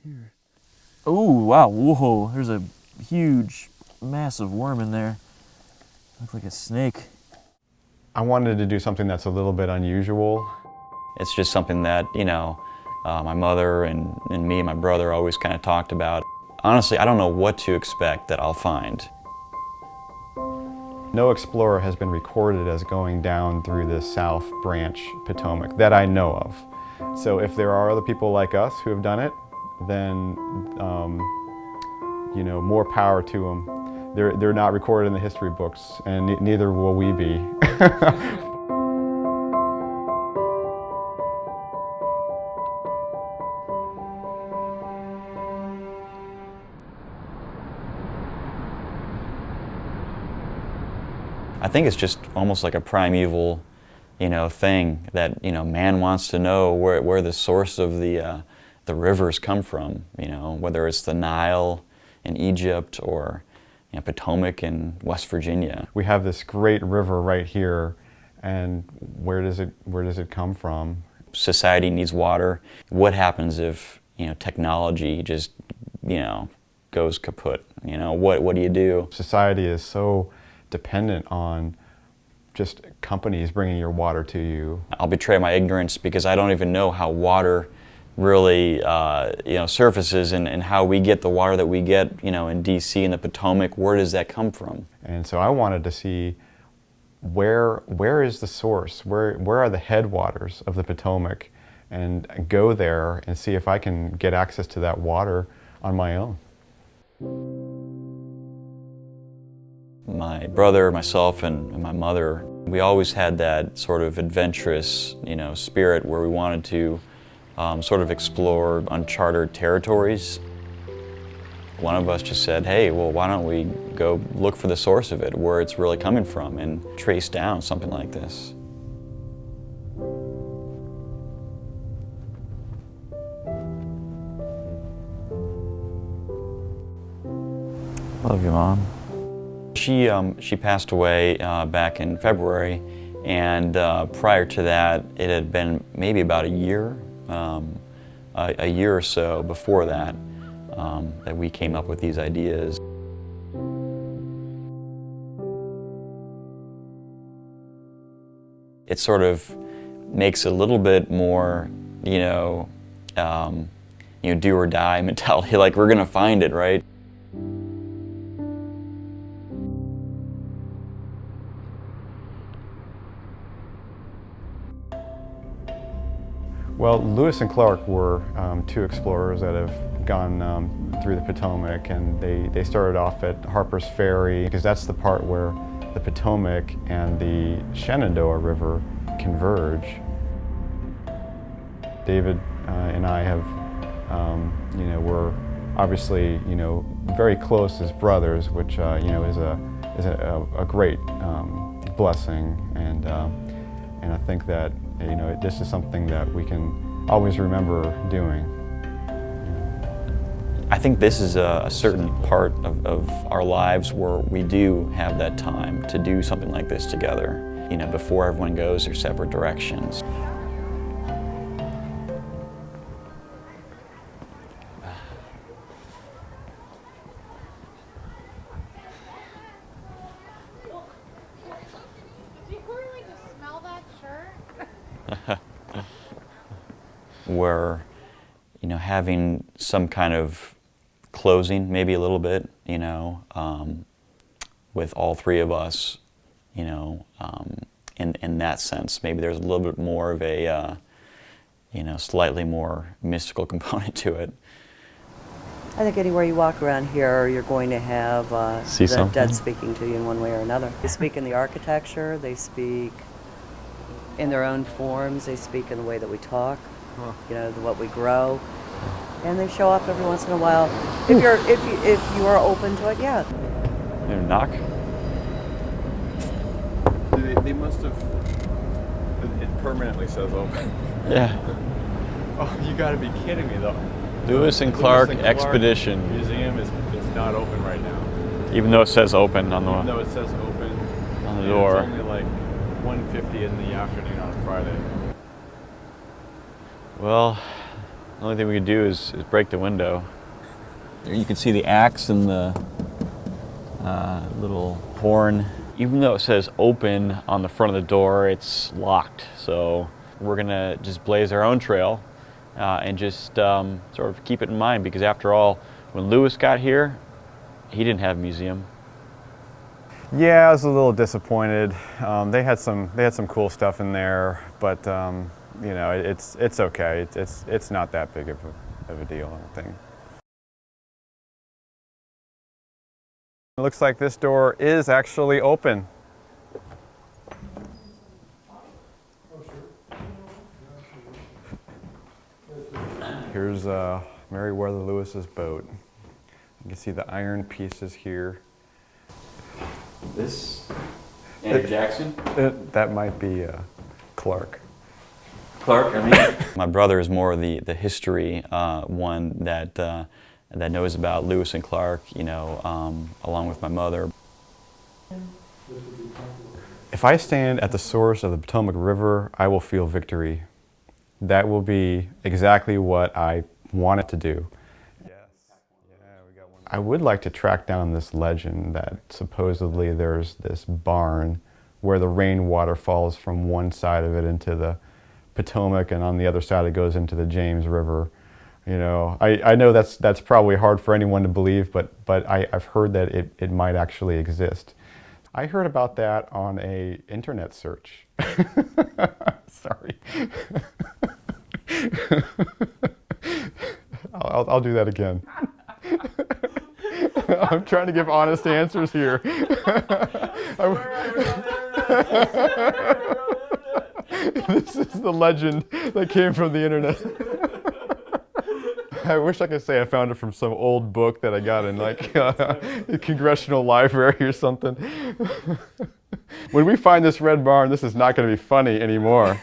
here? Oh, wow, whoa, there's a huge, massive worm in there. Looks like a snake. I wanted to do something that's a little bit unusual. It's just something that, my mother and me and my brother always kind of talked about. Honestly, I don't know what to expect that I'll find. No explorer has been recorded as going down through the South Branch Potomac that I know of. So if there are other people like us who have done it, then more power to them. They're not recorded in the history books, and neither will we be. I think it's just almost like a primeval, thing that, man wants to know where the source of the rivers come from, whether it's the Nile in Egypt or Potomac in West Virginia. We have this great river right here, and where does it come from? Society needs water. What happens if, technology just, goes kaput? What do you do? Society is so dependent on just companies bringing your water to you. I'll betray my ignorance because I don't even know how water really surfaces and how we get the water that we get in DC and the Potomac. Where does that come from? And so I wanted to see where is the source, where are the headwaters of the Potomac, and go there and see if I can get access to that water on my own. My brother, myself, and my mother, we always had that sort of adventurous, spirit where we wanted to sort of explore uncharted territories. One of us just said, hey, well, why don't we go look for the source of it, where it's really coming from, and trace down something like this. Love you, Mom. She passed away back in February, and prior to that, it had been maybe about a year or so before that, that we came up with these ideas. It sort of makes a little bit more, do or die mentality, like we're gonna find it, right? Well, Lewis and Clark were two explorers that have gone through the Potomac, and they started off at Harper's Ferry, because that's the part where the Potomac and the Shenandoah River converge. David and I have, we're obviously, very close as brothers, which, is a great blessing, and I think that, this is something that we can always remember doing. I think this is a certain part of our lives where we do have that time to do something like this together, before everyone goes their separate directions. Where, having some kind of closing, maybe a little bit, with all three of us, in that sense. Maybe there's a little bit more of a, slightly more mystical component to it. I think anywhere you walk around here, you're going to have the dead speaking to you in one way or another. They speak in the architecture, they speak in their own forms, they speak in the way that we talk. What we grow, and they show up every once in a while. If you are open to it, yeah. You knock? They must have. It permanently says open. Yeah. Oh, you got to be kidding me, though. Lewis and Clark Expedition Museum is not open right now. Even though it says open on the Even though it says open on the door. It's only like 1:50 in the afternoon on a Friday. Well, The only thing we could do is break the window. There you can see the axe and the little horn. Even though it says open on the front of the door, it's locked. So we're gonna just blaze our own trail and just sort of keep it in mind, because after all, when Lewis got here, he didn't have a museum. Yeah, I was a little disappointed. They had some cool stuff in there, but you know, it's okay. It's not that big of a deal, I don't think. It looks like this door is actually open. Here's Meriwether Lewis's boat. You can see the iron pieces here. This Andrew Jackson? That might be Clark. Clark, I mean. My brother is more the history one that knows about Lewis and Clark, you know, along with my mother. If I stand at the source of the Potomac River, I will feel victory. That will be exactly what I want it to do. I would like to track down this legend that supposedly there's this barn where the rainwater falls from one side of it into the Potomac, and on the other side it goes into the James River. You know, I know that's probably hard for anyone to believe, but I've heard that it might actually exist. I heard about that on a internet search. Sorry. I'll do that again. I'm trying to give honest answers here. This is the legend that came from the internet. I wish I could say I found it from some old book that I got in like the Congressional Library or something. When we find this red barn, this is not going to be funny anymore.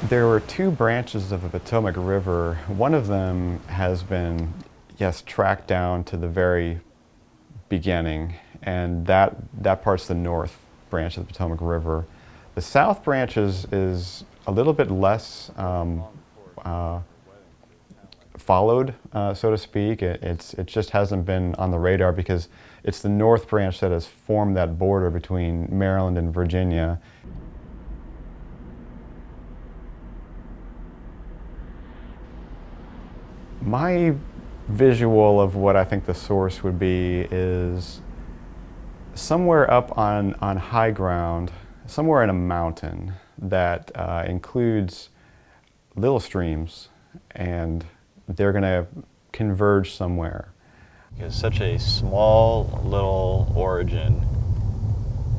There were two branches of the Potomac River. One of them has been, yes, tracked down to the very beginning, and that part's the north branch of the Potomac River. The south branch is a little bit less followed, so to speak. It just hasn't been on the radar because it's the north branch that has formed that border between Maryland and Virginia. My visual of what I think the source would be is somewhere up on high ground, somewhere in a mountain that includes little streams, and they're going to converge somewhere. Because such a small little origin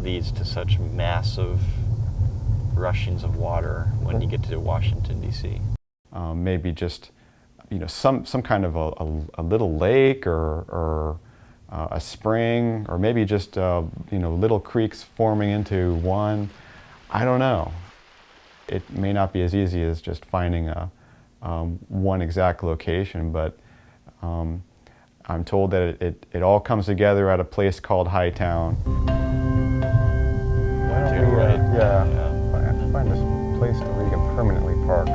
leads to such massive rushings of water when you get to Washington, D.C. Maybe just, you know, some kind of a little lake or a spring, or maybe just you know, little creeks forming into one. I don't know. It may not be as easy as just finding one exact location, but I'm told that it all comes together at a place called Hightown. Find this place where you can permanently park.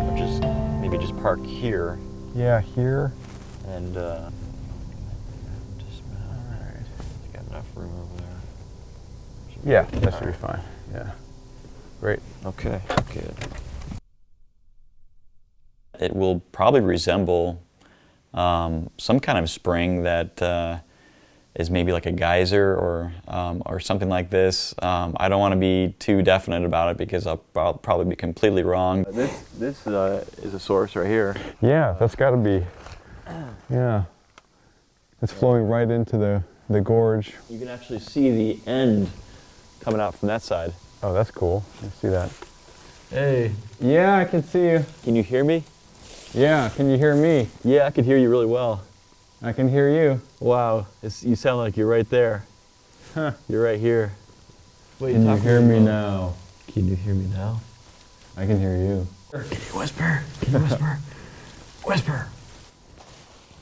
Maybe just park here. Yeah, here. And all right. You got enough room over there. Yeah, that should be fine. Yeah. Great. Okay, good. It will probably resemble some kind of spring that is maybe like a geyser or something like this. I don't want to be too definite about it because I'll probably be completely wrong. This is a source right here. Yeah, that's got to be. Yeah. It's flowing right into the gorge. You can actually see the end coming out from that side. Oh, that's cool. I see that. Hey. Yeah, I can see you. Can you hear me? Yeah, can you hear me? Yeah, I can hear you really well. I can hear you. Wow, you sound like you're right there. Huh. You're right here. Wait, can you hear me now? Can you hear me now? I can hear you. Can you whisper? Can you whisper? Whisper.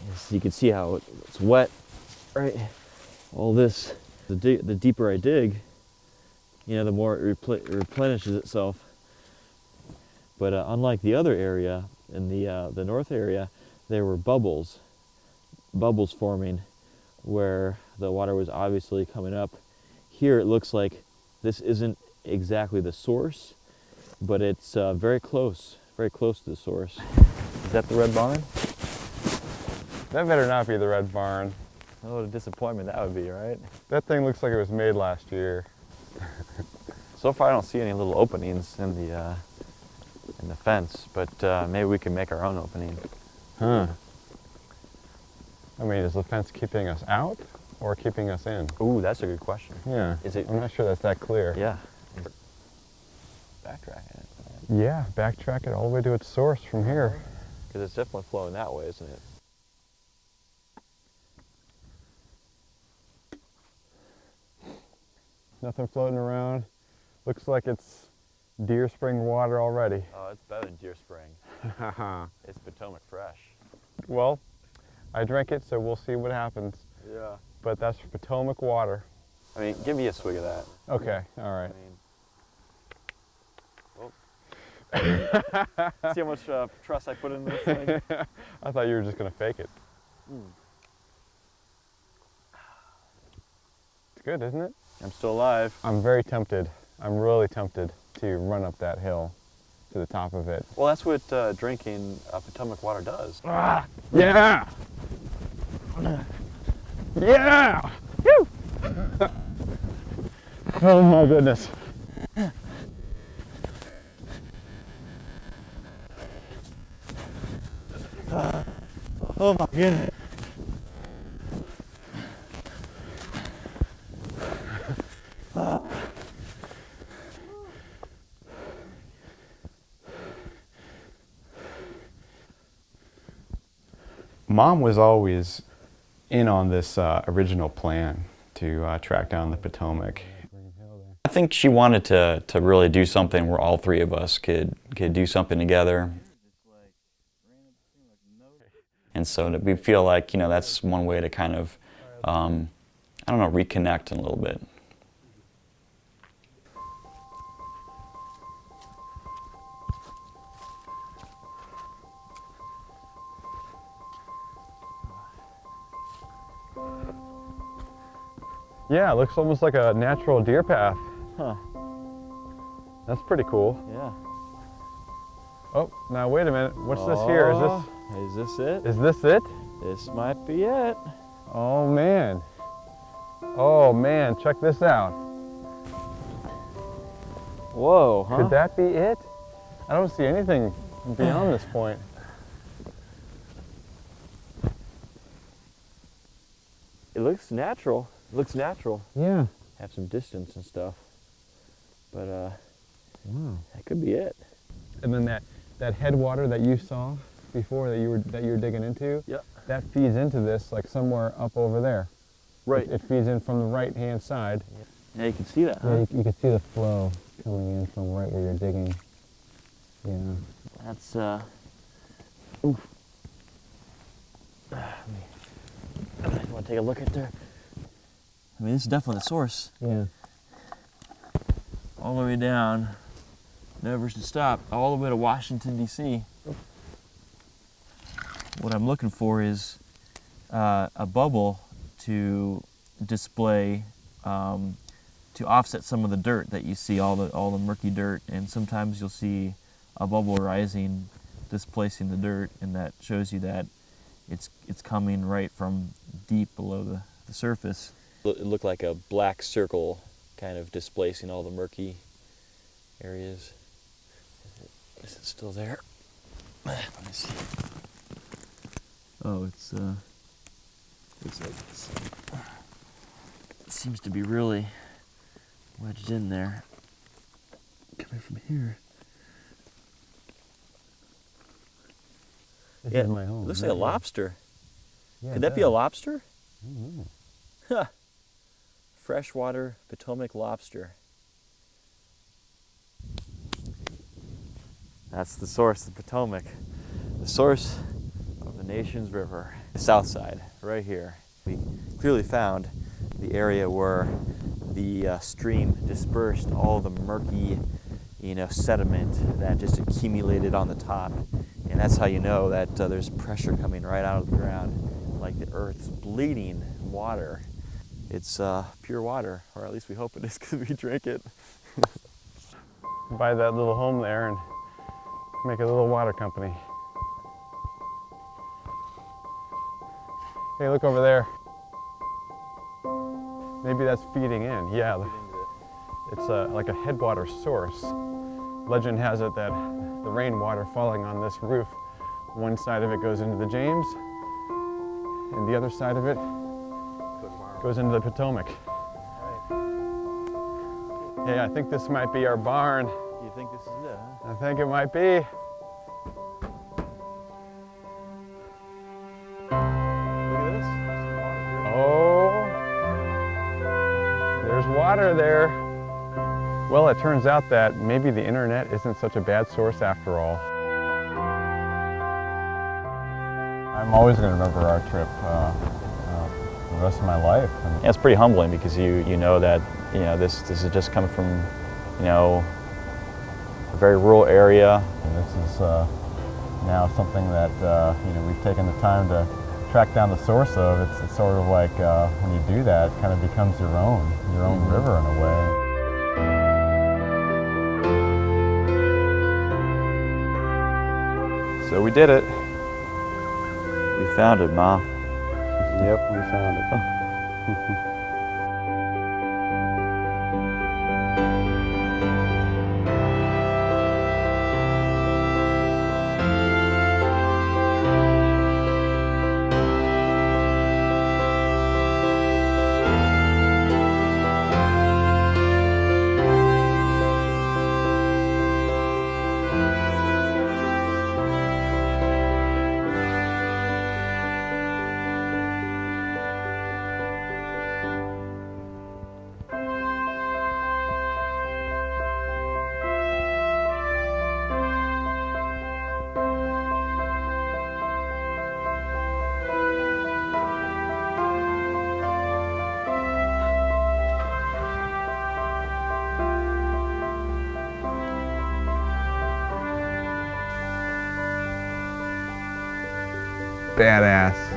Yes, you can see how it's wet, right? All this, the deeper I dig, you know, the more it replenishes itself. But unlike the other area, in the north area, there were bubbles forming where the water was obviously coming up. Here it looks like this isn't exactly the source, but it's very close to the source. Is that the red barn? That better not be the red barn. Oh, what a disappointment that would be, right? That thing looks like it was made last year. So far I don't see any little openings in the fence, but maybe we can make our own opening. Huh. I mean, is the fence keeping us out or keeping us in? Ooh, that's a good question. Yeah. Is it? I'm not sure that's that clear. Yeah. Backtracking it. Yeah, backtrack it all the way to its source from here. Because it's definitely flowing that way, isn't it? Nothing floating around. Looks like it's Deer Spring water already. Oh, it's better than Deer Spring. It's Potomac fresh. Well, I drank it, so we'll see what happens. Yeah. But that's Potomac water. I mean, give me a swig of that. Okay, all right. I mean, see how much trust I put in this thing? I thought you were just going to fake it. It's good, isn't it? I'm still alive. I'm very tempted. I'm really tempted to run up that hill to the top of it. Well, that's what drinking Potomac water does. Ah, yeah! Yeah! Woo! Oh my goodness. Oh my goodness. Mom was always in on this original plan to track down the Potomac. I think she wanted to really do something where all three of us could do something together. And so we feel like, you know, that's one way to kind of, I don't know, reconnect a little bit. Yeah, it looks almost like a natural deer path. Huh. That's pretty cool. Yeah. Oh, now wait a minute. What's this here? Is this it? Is this it? This might be it. Oh man. Oh man, check this out. Whoa, huh? Could that be it? I don't see anything beyond this point. It looks natural. It looks natural. Yeah. Have some distance and stuff. But Wow. that could be it. And then that headwater that you saw before that you were digging into, Yep. that feeds into this like somewhere up over there. Right. It feeds in from the right-hand side. Yeah, you can see that, huh? Yeah, you can see the flow coming in from right where you're digging. Yeah. That's oof. You want to take a look at there? I mean, this is definitely the source. Yeah. All the way down, never to stop, all the way to Washington, D.C. What I'm looking for is a bubble to display, to offset some of the dirt that you see, all the murky dirt, and sometimes you'll see a bubble rising, displacing the dirt, and that shows you that it's coming right from deep below the surface. It looked like a black circle kind of displacing all the murky areas. Is it still there? Let me see. Oh, it's looks like it seems to be really wedged in there. Coming from here. This Yeah, is my home. it looks like a lobster. Yeah, Could it that be a does. lobster? I don't know. Huh. Freshwater Potomac lobster. That's the source of the Potomac. The source of the nation's river. The south side, right here. We clearly found the area where the stream dispersed all the murky sediment that just accumulated on the top. And that's how you know that there's pressure coming right out of the ground, like the earth's bleeding water. It's pure water, or at least we hope it is because we drink it. Buy that little home there and make a little water company. Hey, look over there. Maybe that's feeding in. Yeah, it's like a headwater source. Legend has it that the rainwater falling on this roof, one side of it goes into the James, and the other side of it goes into the Potomac. Hey, I think this might be our barn. You think this is it, huh? I think it might be. Look at this. Oh, there's water there. Well, it turns out that maybe the internet isn't such a bad source after all. I'm always going to remember our trip the rest of my life. Yeah, it's pretty humbling because you know that this is just coming from a very rural area. And this is now something that we've taken the time to track down the source of. It's sort of like when you do that, it kind of becomes your own river in a way. So we did it. We found it, Ma. Yep, we found it. Badass.